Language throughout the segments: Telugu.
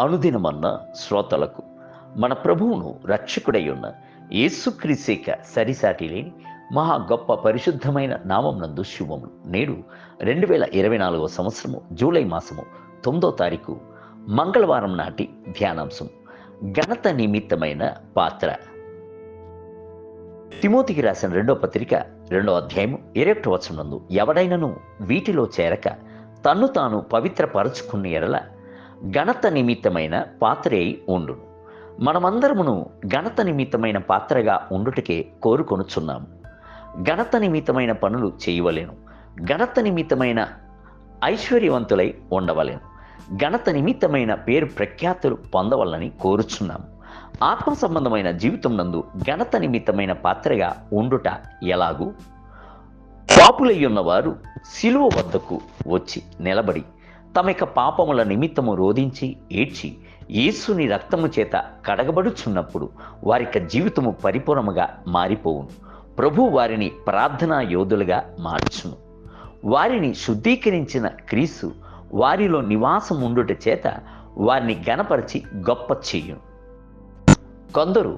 అనుదినమన్న శ్రోతలకు మన ప్రభువును రక్షకుడై ఉన్న యేసుక్రీస్తేక సరిసాటి లేని మహా గొప్ప పరిశుద్ధమైన నామం నందు శుభములు. నేడు 2024 సంవత్సరము జూలై మాసము 9వ తారీఖు మంగళవారం నాటి ధ్యానాంశం ఘనత నిమిత్తమైన పాత్ర. తిమోతికి రాసిన 2వ పత్రిక 2వ అధ్యాయము 21వ వచనం నందు ఎవడైనను వీటిలో చేరక తన్ను తాను పవిత్రపరచుకున్న ఎడల ఘనత నిమిత్తమైన పాత్రే ఉండును. మనమందరమును ఘనత నిమిత్తమైన పాత్రగా ఉండుటకే కోరుకొనుచున్నాము. ఘనత నిమిత్తమైన పనులు చేయవలేను, ఘనత నిమిత్తమైన ఐశ్వర్యవంతులై ఉండవలేను, ఘనత నిమిత్తమైన పేరు ప్రఖ్యాతులు పొందవలని కోరుచున్నాము. ఆత్మ సంబంధమైన జీవితం నందు ఘనత నిమిత్తమైన పాత్రగా ఉండుట ఎలాగూ? పాపులై ఉన్నవారు సిలువ వద్దకు వచ్చి నిలబడి తమ యొక్క పాపముల నిమిత్తము రోధించి ఏడ్చి యేసుని రక్తము చేత కడగబడుచున్నప్పుడు వారి జీవితము పరిపూర్ణముగా మారిపోవును. ప్రభు వారిని ప్రార్థనా యోధులుగా మార్చును. వారిని శుద్ధీకరించిన క్రీస్తు వారిలో నివాసం ఉండుట చేత వారిని ఘనపరిచి గొప్ప చేయును. కొందరు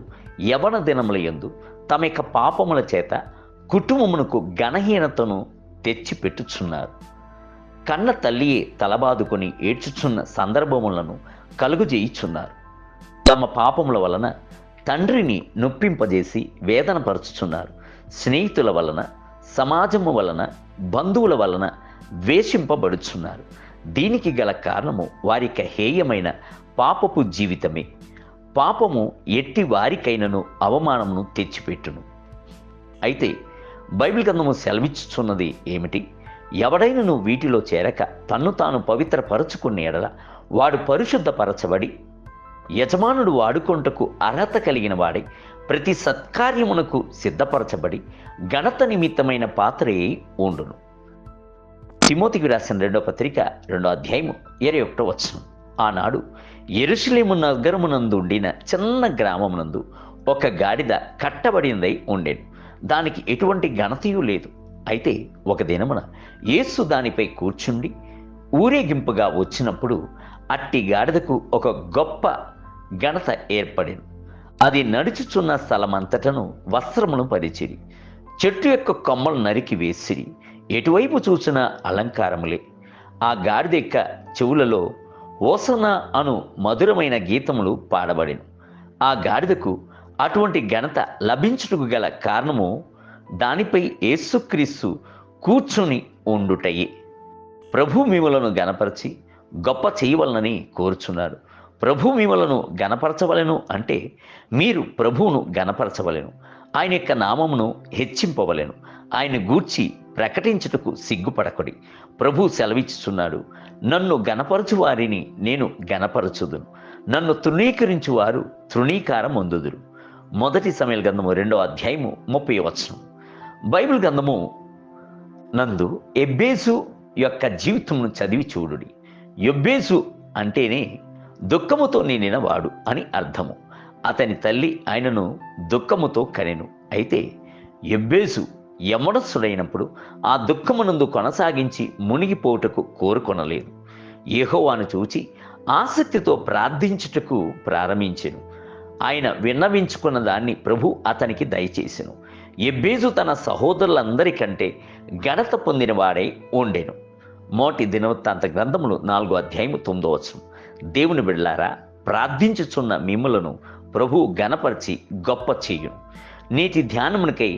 యవన దినముల యందు తమ యొక్క పాపముల చేత కుటుంబమునకు ఘనహీనతను తెచ్చిపెట్టుచున్నారు. కన్న తల్లియే తలబాదుకొని ఏడ్చుచున్న సందర్భములను కలుగుజేయుచున్నారు. తమ పాపముల వలన తండ్రిని నొప్పింపజేసి వేదన పరుచుచున్నారు. స్నేహితుల వలన, సమాజము వలన, బంధువుల వలన ద్వేషింపబడుచున్నారు. దీనికి గల కారణము వారి హేయమైన పాపపు జీవితమే. పాపము ఎట్టి వారికైనను అవమానమును తెచ్చిపెట్టును. అయితే బైబిల్ గ్రంథము సెలవిచ్చుచున్నది ఏమిటి? ఎవడైనను వీటిలో చేరక తన్ను తాను పవిత్రపరచుకున్న ఎడల వాడు పరిశుద్ధపరచబడి యజమానుడు వాడుకొంటకు అర్హత కలిగిన వాడై ప్రతి సత్కార్యమునకు సిద్ధపరచబడి ఘనత నిమిత్తమైన పాత్రయే ఉండును. తిమోతికి రాసిన 2వ పత్రిక 2వ అధ్యాయము 21వ వచనం. ఆనాడు యెరూషలేము నగరమునందు ఉండిన చిన్న గ్రామమునందు ఒక గాడిద కట్టబడినదై ఉండేను. దానికి ఎటువంటి ఘనతయు లేదు. అయితే ఒక దినమున యేసు దానిపై కూర్చుండి ఊరేగింపుగా వచ్చినప్పుడు అట్టి గాడిదకు ఒక గొప్ప ఘనత ఏర్పడింది. అది నడుచుచున్న స్థలమంతటను వస్త్రమును పరిచిరి, చెట్టు యొక్క కొమ్మలు నరికి వేసిరి, ఎటువైపు చూసిన అలంకారములే. ఆ గాడిద యొక్క చెవులలో ఓసన అను మధురమైన గీతములు పాడబడిను. ఆ గాడిదకు అటువంటి ఘనత లభించుటకు గల కారణము దానిపై యేసుక్రీస్తు కూర్చుని ఉండుటయే. ప్రభు మిమ్మలను గణపరచి గొప్ప చేయవలనని కోరుచున్నాడు. ప్రభు మిమ్మలను గణపరచవలెను అంటే మీరు ప్రభువును గణపరచవలెను. ఆయన యొక్క నామమును హెచ్చింపవలెను. ఆయన గూర్చి ప్రకటించుటకు సిగ్గుపడకుడి. ప్రభు సెలవిచ్చుచున్నాడు, నన్ను గణపరచు వారిని నేను గణపరచుదును, నన్ను తృణీకరించు వారు తృణీకారం పొందుదురు. 1 సమూయేలు గ్రంథము 2వ అధ్యాయము 30వ వచనం. బైబిల్ గ్రంథము నందు ఎబ్బేసు యొక్క జీవితంను చదివి చూడుడి. ఎబ్బేసు అంటేనే దుఃఖముతో నిండిన వాడు అని అర్థము. అతని తల్లి ఆయనను దుఃఖముతో కనెను. అయితే ఎబ్బేసు యమనస్సుడైనప్పుడు ఆ దుఃఖమునందు కొనసాగించి మునిగిపోవుటకు కోరుకొనలేదు. యెహోవాను చూచి ఆసక్తితో ప్రార్థించుటకు ప్రారంభించెను. ఆయన విన్నవించుకున్న దాన్ని ప్రభు అతనికి దయచేసెను. ఎబ్బేజు తన సహోదరులందరికంటే ఘనత పొందిన వాడై ఉండెను. మోటి దినవృత్తాంత గ్రంథములు 4వ అధ్యాయము 9వ వచనం. దేవుని బిడ్డలారా, ప్రార్థించుచున్న మిమ్ములను ప్రభు ఘనపరిచి గొప్ప చేయును. నేటి ధ్యానమునకై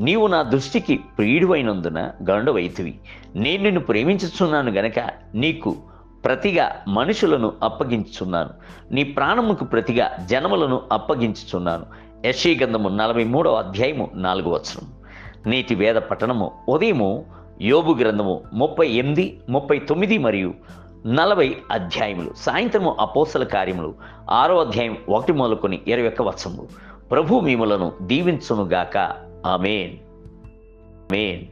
నీవు నా దృష్టికి ప్రియుడివైనందున గండవైతివి. నేను నిన్ను ప్రేమించుచున్నాను గనక నీకు ప్రతిగా మనుషులను అప్పగించుచున్నాను, నీ ప్రాణముకు ప్రతిగా జనములను అప్పగించుచున్నాను. యెషయా గ్రంథము 43వ అధ్యాయము 4వ వచనం. నేటి వేద పఠనము ఉదయము యోబు గ్రంథము 38, 39 మరియు 40 అధ్యాయములు, సాయంత్రము అపోస్తల కార్యములు 6వ అధ్యాయం 1 మొదలుకొని 21 వచనములు. ప్రభు మిమ్ములను దీవించునుగాక. ఆమేన్. ఆమేన్.